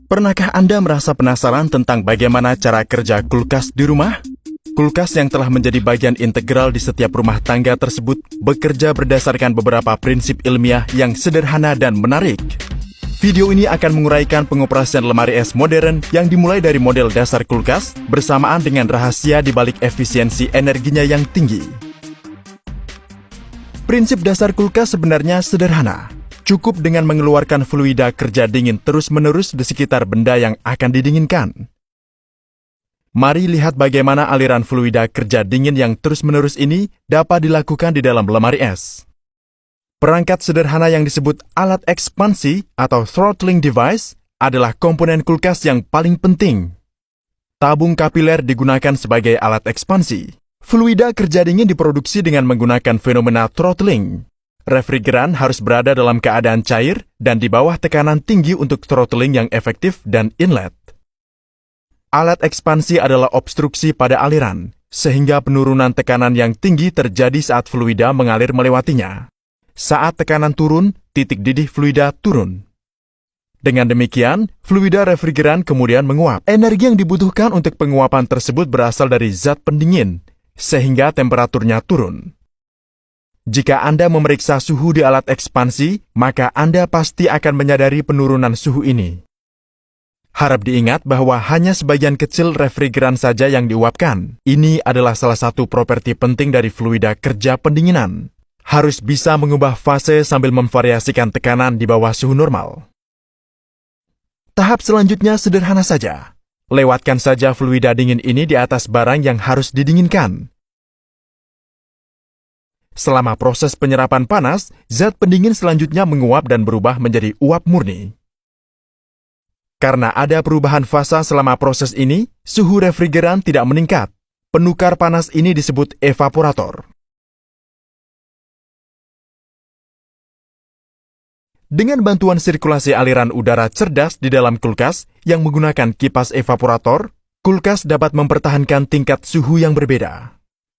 Pernahkah Anda merasa penasaran tentang bagaimana cara kerja kulkas di rumah? Kulkas yang telah menjadi bagian integral di setiap rumah tangga tersebut bekerja berdasarkan beberapa prinsip ilmiah yang sederhana dan menarik. Video ini akan menguraikan pengoperasian lemari es modern yang dimulai dari model dasar kulkas bersamaan dengan rahasia di balik efisiensi energinya yang tinggi. Prinsip dasar kulkas sebenarnya sederhana. Cukup dengan mengeluarkan fluida kerja dingin terus-menerus di sekitar benda yang akan didinginkan. Mari lihat bagaimana aliran fluida kerja dingin yang terus-menerus ini dapat dilakukan di dalam lemari es. Perangkat sederhana yang disebut alat ekspansi atau throttling device adalah komponen kulkas yang paling penting. Tabung kapiler digunakan sebagai alat ekspansi. Fluida kerja dingin diproduksi dengan menggunakan fenomena throttling. Refrigeran harus berada dalam keadaan cair dan di bawah tekanan tinggi untuk throttling yang efektif dan inlet. Alat ekspansi adalah obstruksi pada aliran, sehingga penurunan tekanan yang tinggi terjadi saat fluida mengalir melewatinya. Saat tekanan turun, titik didih fluida turun. Dengan demikian, fluida refrigeran kemudian menguap. Energi yang dibutuhkan untuk penguapan tersebut berasal dari zat pendingin, sehingga temperaturnya turun. Jika Anda memeriksa suhu di alat ekspansi, maka Anda pasti akan menyadari penurunan suhu ini. Harap diingat bahwa hanya sebagian kecil refrigeran saja yang diuapkan. Ini adalah salah satu properti penting dari fluida kerja pendinginan. Harus bisa mengubah fase sambil memvariasikan tekanan di bawah suhu normal. Tahap selanjutnya sederhana saja. Lewatkan saja fluida dingin ini di atas barang yang harus didinginkan. Selama proses penyerapan panas, zat pendingin selanjutnya menguap dan berubah menjadi uap murni. Karena ada perubahan fasa selama proses ini, suhu refrigeran tidak meningkat. Penukar panas ini disebut evaporator. Dengan bantuan sirkulasi aliran udara cerdas di dalam kulkas yang menggunakan kipas evaporator, kulkas dapat mempertahankan tingkat suhu yang berbeda.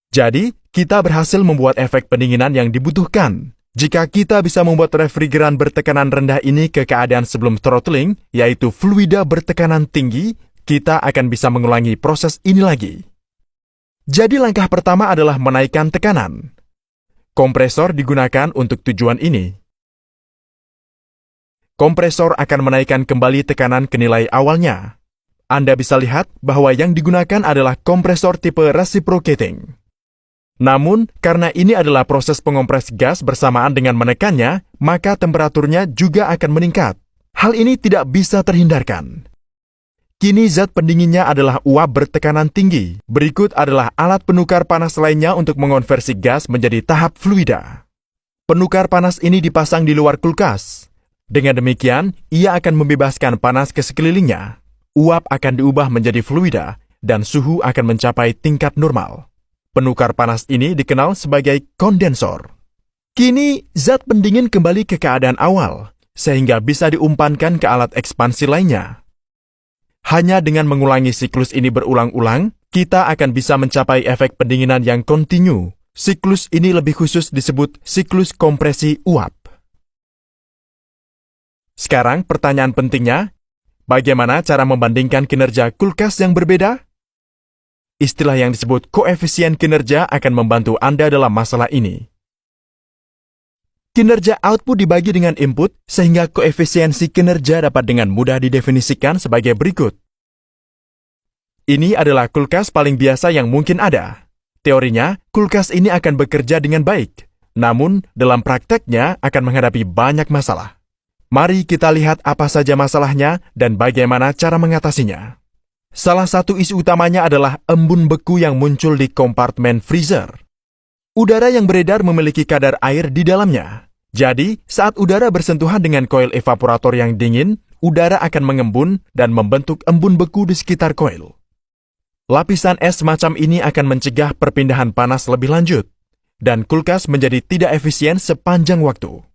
Jadi, kita berhasil membuat efek pendinginan yang dibutuhkan. Jika kita bisa membuat refrigeran bertekanan rendah ini ke keadaan sebelum throttling, yaitu fluida bertekanan tinggi, kita akan bisa mengulangi proses ini lagi. Jadi langkah pertama adalah menaikkan tekanan. Kompresor digunakan untuk tujuan ini. Kompresor akan menaikkan kembali tekanan ke nilai awalnya. Anda bisa lihat bahwa yang digunakan adalah kompresor tipe reciprocating. Namun, karena ini adalah proses pengompres gas bersamaan dengan menekannya, maka temperaturnya juga akan meningkat. Hal ini tidak bisa terhindarkan. Kini zat pendinginnya adalah uap bertekanan tinggi. Berikut adalah alat penukar panas lainnya untuk mengonversi gas menjadi tahap fluida. Penukar panas ini dipasang di luar kulkas. Dengan demikian, ia akan membebaskan panas ke sekelilingnya. Uap akan diubah menjadi fluida, dan suhu akan mencapai tingkat normal. Penukar panas ini dikenal sebagai kondensor. Kini, zat pendingin kembali ke keadaan awal, sehingga bisa diumpankan ke alat ekspansi lainnya. Hanya dengan mengulangi siklus ini berulang-ulang, kita akan bisa mencapai efek pendinginan yang kontinu. Siklus ini lebih khusus disebut siklus kompresi uap. Sekarang pertanyaan pentingnya, bagaimana cara membandingkan kinerja kulkas yang berbeda? Istilah yang disebut koefisien kinerja akan membantu Anda dalam masalah ini. Kinerja output dibagi dengan input, sehingga koefisiensi kinerja dapat dengan mudah didefinisikan sebagai berikut. Ini adalah kulkas paling biasa yang mungkin ada. Teorinya, kulkas ini akan bekerja dengan baik, namun dalam prakteknya akan menghadapi banyak masalah. Mari kita lihat apa saja masalahnya dan bagaimana cara mengatasinya. Salah satu isu utamanya adalah embun beku yang muncul di kompartemen freezer. Udara yang beredar memiliki kadar air di dalamnya. Jadi, saat udara bersentuhan dengan koil evaporator yang dingin, udara akan mengembun dan membentuk embun beku di sekitar koil. Lapisan es semacam ini akan mencegah perpindahan panas lebih lanjut, dan kulkas menjadi tidak efisien sepanjang waktu.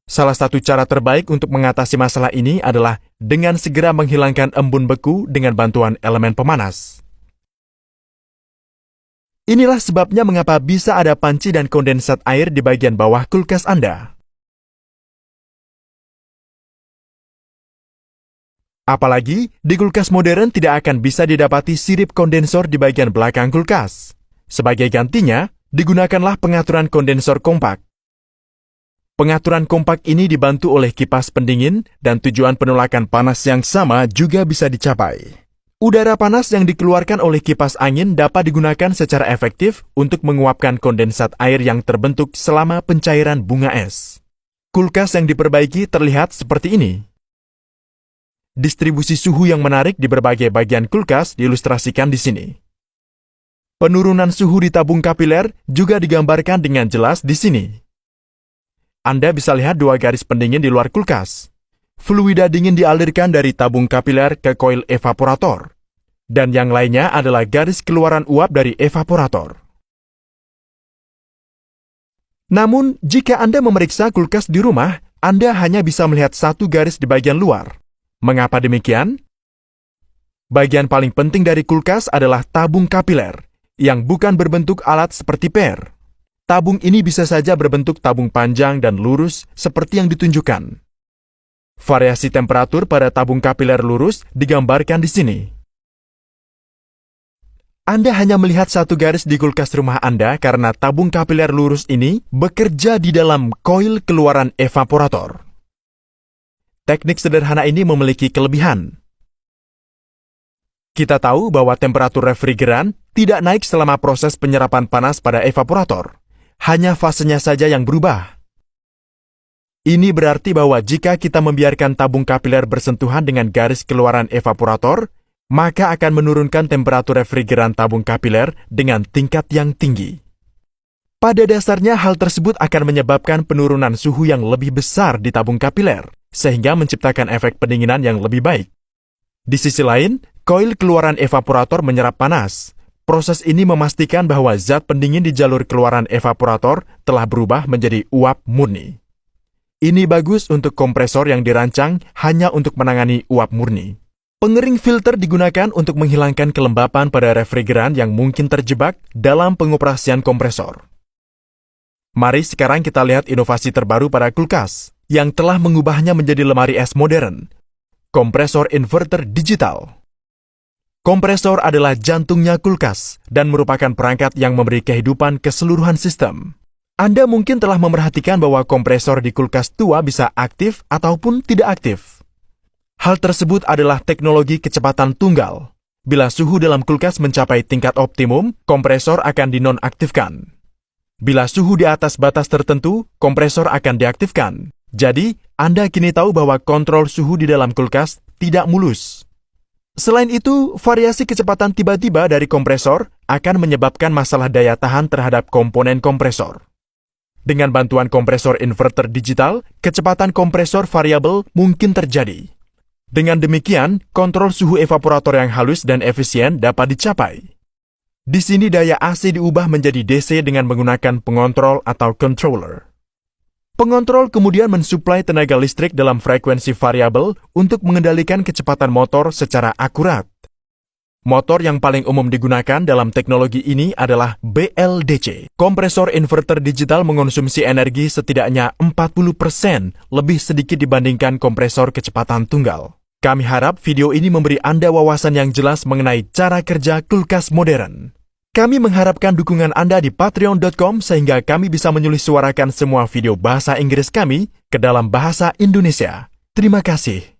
Salah satu cara terbaik untuk mengatasi masalah ini adalah dengan segera menghilangkan embun beku dengan bantuan elemen pemanas. Inilah sebabnya mengapa bisa ada panci dan kondensat air di bagian bawah kulkas Anda. Apalagi, di kulkas modern tidak akan bisa didapati sirip kondensor di bagian belakang kulkas. Sebagai gantinya, digunakanlah pengaturan kondensor kompak. Pengaturan kompak ini dibantu oleh kipas pendingin dan tujuan penolakan panas yang sama juga bisa dicapai. Udara panas yang dikeluarkan oleh kipas angin dapat digunakan secara efektif untuk menguapkan kondensat air yang terbentuk selama pencairan bunga es. Kulkas yang diperbaiki terlihat seperti ini. Distribusi suhu yang menarik di berbagai bagian kulkas diilustrasikan di sini. Penurunan suhu di tabung kapiler juga digambarkan dengan jelas di sini. Anda bisa lihat dua garis pendingin di luar kulkas. Fluida dingin dialirkan dari tabung kapiler ke koil evaporator. Dan yang lainnya adalah garis keluaran uap dari evaporator. Namun, jika Anda memeriksa kulkas di rumah, Anda hanya bisa melihat satu garis di bagian luar. Mengapa demikian? Bagian paling penting dari kulkas adalah tabung kapiler, yang bukan berbentuk alat seperti per. Tabung ini bisa saja berbentuk tabung panjang dan lurus seperti yang ditunjukkan. Variasi temperatur pada tabung kapiler lurus digambarkan di sini. Anda hanya melihat satu garis di kulkas rumah Anda karena tabung kapiler lurus ini bekerja di dalam koil keluaran evaporator. Teknik sederhana ini memiliki kelebihan. Kita tahu bahwa temperatur refrigeran tidak naik selama proses penyerapan panas pada evaporator. Hanya fasenya saja yang berubah. Ini berarti bahwa jika kita membiarkan tabung kapiler bersentuhan dengan garis keluaran evaporator, maka akan menurunkan temperatur refrigeran tabung kapiler dengan tingkat yang tinggi. Pada dasarnya hal tersebut akan menyebabkan penurunan suhu yang lebih besar di tabung kapiler, sehingga menciptakan efek pendinginan yang lebih baik. Di sisi lain, koil keluaran evaporator menyerap panas. Proses ini memastikan bahwa zat pendingin di jalur keluaran evaporator telah berubah menjadi uap murni. Ini bagus untuk kompresor yang dirancang hanya untuk menangani uap murni. Pengering filter digunakan untuk menghilangkan kelembapan pada refrigeran yang mungkin terjebak dalam pengoperasian kompresor. Mari sekarang kita lihat inovasi terbaru pada kulkas, yang telah mengubahnya menjadi lemari es modern. Kompresor inverter digital. Kompresor adalah jantungnya kulkas dan merupakan perangkat yang memberi kehidupan keseluruhan sistem. Anda mungkin telah memerhatikan bahwa kompresor di kulkas tua bisa aktif ataupun tidak aktif. Hal tersebut adalah teknologi kecepatan tunggal. Bila suhu dalam kulkas mencapai tingkat optimum, kompresor akan dinonaktifkan. Bila suhu di atas batas tertentu, kompresor akan diaktifkan. Jadi, Anda kini tahu bahwa kontrol suhu di dalam kulkas tidak mulus. Selain itu, variasi kecepatan tiba-tiba dari kompresor akan menyebabkan masalah daya tahan terhadap komponen kompresor. Dengan bantuan kompresor inverter digital, kecepatan kompresor variabel mungkin terjadi. Dengan demikian, kontrol suhu evaporator yang halus dan efisien dapat dicapai. Di sini daya AC diubah menjadi DC dengan menggunakan pengontrol atau controller. Pengontrol kemudian mensuplai tenaga listrik dalam frekuensi variabel untuk mengendalikan kecepatan motor secara akurat. Motor yang paling umum digunakan dalam teknologi ini adalah BLDC. Kompresor inverter digital mengonsumsi energi setidaknya 40% lebih sedikit dibandingkan kompresor kecepatan tunggal. Kami harap video ini memberi Anda wawasan yang jelas mengenai cara kerja kulkas modern. Kami mengharapkan dukungan Anda di patreon.com sehingga kami bisa menyuarakan semua video bahasa Inggris kami ke dalam bahasa Indonesia. Terima kasih.